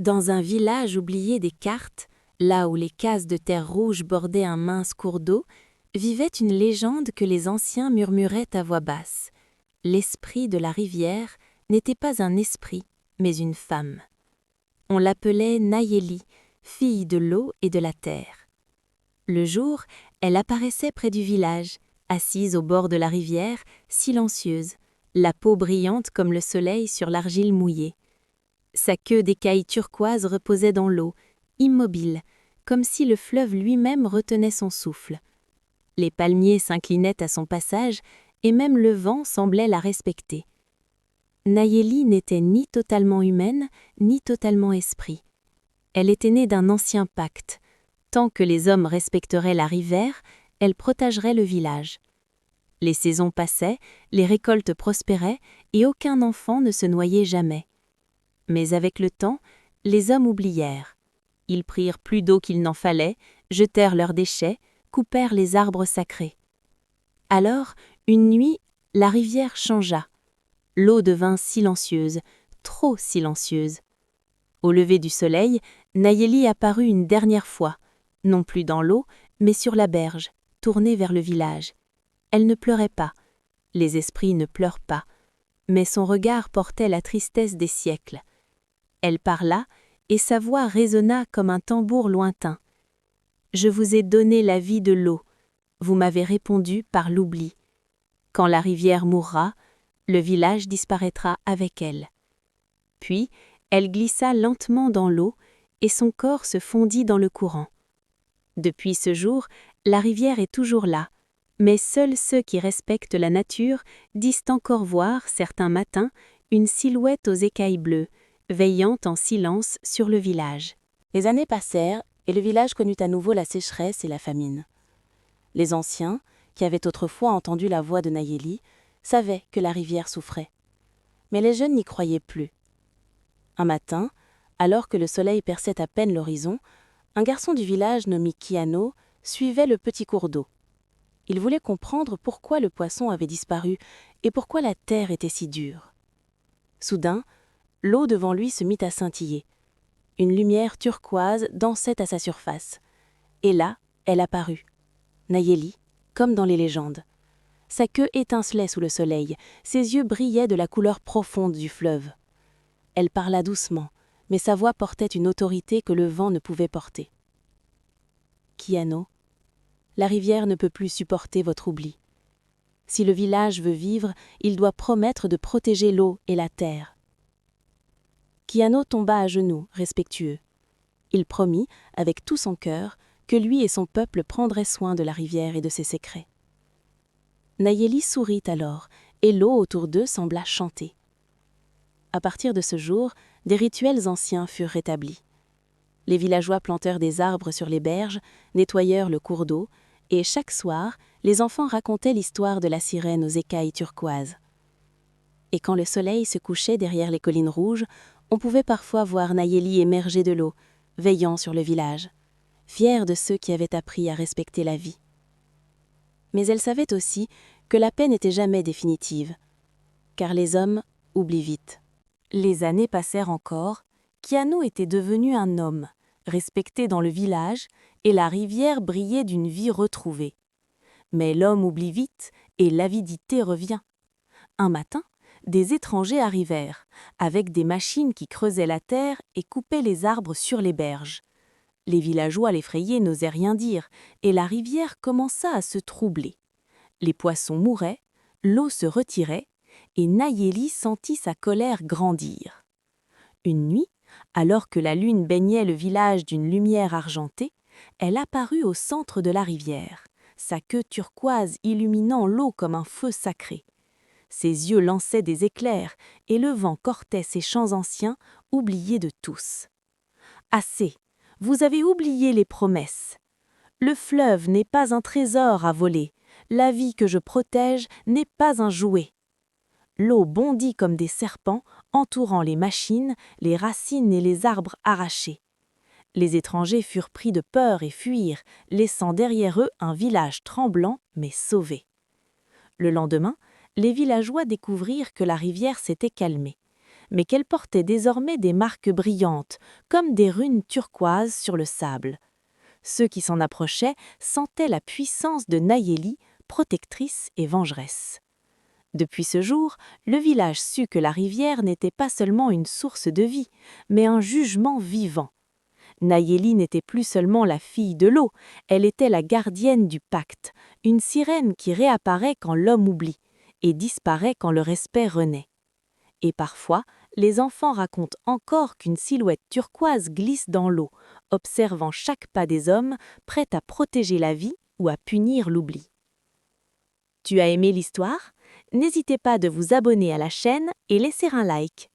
Dans un village oublié des cartes, là où les cases de terre rouge bordaient un mince cours d'eau, vivait une légende que les anciens murmuraient à voix basse. L'esprit de la rivière n'était pas un esprit, mais une femme. On l'appelait Nayeli, fille de l'eau et de la terre. Le jour, elle apparaissait près du village, assise au bord de la rivière, silencieuse, la peau brillante comme le soleil sur l'argile mouillée. Sa queue d'écaille turquoise reposait dans l'eau, immobile, comme si le fleuve lui-même retenait son souffle. Les palmiers s'inclinaient à son passage, et même le vent semblait la respecter. Nayeli n'était ni totalement humaine, ni totalement esprit. Elle était née d'un ancien pacte. Tant que les hommes respecteraient la rivière, elle protégerait le village. Les saisons passaient, les récoltes prospéraient, et aucun enfant ne se noyait jamais. Mais avec le temps, les hommes oublièrent. Ils prirent plus d'eau qu'il n'en fallait, jetèrent leurs déchets, coupèrent les arbres sacrés. Alors, une nuit, la rivière changea. L'eau devint silencieuse, trop silencieuse. Au lever du soleil, Nayeli apparut une dernière fois, non plus dans l'eau, mais sur la berge, tournée vers le village. Elle ne pleurait pas. Les esprits ne pleurent pas. Mais son regard portait la tristesse des siècles. Elle parla, et sa voix résonna comme un tambour lointain. « Je vous ai donné la vie de l'eau. Vous m'avez répondu par l'oubli. Quand la rivière mourra, le village disparaîtra avec elle. » Puis, elle glissa lentement dans l'eau, et son corps se fondit dans le courant. Depuis ce jour, la rivière est toujours là, mais seuls ceux qui respectent la nature disent encore voir, certains matins, une silhouette aux écailles bleues, veillant en silence sur le village. Les années passèrent, et le village connut à nouveau la sécheresse et la famine. Les anciens, qui avaient autrefois entendu la voix de Nayeli, savaient que la rivière souffrait. Mais les jeunes n'y croyaient plus. Un matin, alors que le soleil perçait à peine l'horizon, un garçon du village nommé Kiano suivait le petit cours d'eau. Il voulait comprendre pourquoi le poisson avait disparu et pourquoi la terre était si dure. Soudain, l'eau devant lui se mit à scintiller. Une lumière turquoise dansait à sa surface. Et là, elle apparut. Nayeli, comme dans les légendes. Sa queue étincelait sous le soleil, ses yeux brillaient de la couleur profonde du fleuve. Elle parla doucement, mais sa voix portait une autorité que le vent ne pouvait porter. « Kiano, la rivière ne peut plus supporter votre oubli. Si le village veut vivre, il doit promettre de protéger l'eau et la terre. » Kiano tomba à genoux, respectueux. Il promit, avec tout son cœur, que lui et son peuple prendraient soin de la rivière et de ses secrets. Nayeli sourit alors, et l'eau autour d'eux sembla chanter. À partir de ce jour, des rituels anciens furent rétablis. Les villageois plantèrent des arbres sur les berges, nettoyèrent le cours d'eau, et chaque soir, les enfants racontaient l'histoire de la sirène aux écailles turquoises. Et quand le soleil se couchait derrière les collines rouges, on pouvait parfois voir Nayeli émerger de l'eau, veillant sur le village, fière de ceux qui avaient appris à respecter la vie. Mais elle savait aussi que la paix n'était jamais définitive, car les hommes oublient vite. Les années passèrent encore, Kiano était devenu un homme, respecté dans le village, et la rivière brillait d'une vie retrouvée. Mais l'homme oublie vite, et l'avidité revient. Un matin, des étrangers arrivèrent, avec des machines qui creusaient la terre et coupaient les arbres sur les berges. Les villageois l'effrayés n'osaient rien dire, et la rivière commença à se troubler. Les poissons mouraient, l'eau se retirait, et Nayeli sentit sa colère grandir. Une nuit, alors que la lune baignait le village d'une lumière argentée, elle apparut au centre de la rivière, sa queue turquoise illuminant l'eau comme un feu sacré. Ses yeux lançaient des éclairs, et le vent cortait ces chants anciens, oubliés de tous. « Assez, vous avez oublié les promesses. Le fleuve n'est pas un trésor à voler, la vie que je protège n'est pas un jouet. » L'eau bondit comme des serpents, entourant les machines, les racines et les arbres arrachés. Les étrangers furent pris de peur et fuirent, laissant derrière eux un village tremblant mais sauvé. Le lendemain, les villageois découvrirent que la rivière s'était calmée. mais qu'elle portait désormais des marques brillantes, comme des runes turquoises sur le sable. Ceux qui s'en approchaient sentaient la puissance de Nayeli, protectrice et vengeresse. Depuis ce jour, le village sut que la rivière n'était pas seulement une source de vie, mais un jugement vivant. Nayeli n'était plus seulement la fille de l'eau, elle était la gardienne du pacte, une sirène qui réapparaît quand l'homme oublie et disparaît quand le respect renaît. Et parfois, les enfants racontent encore qu'une silhouette turquoise glisse dans l'eau, observant chaque pas des hommes, prête à protéger la vie ou à punir l'oubli. Tu as aimé l'histoire ? N'hésitez pas de vous abonner à la chaîne et laisser un like.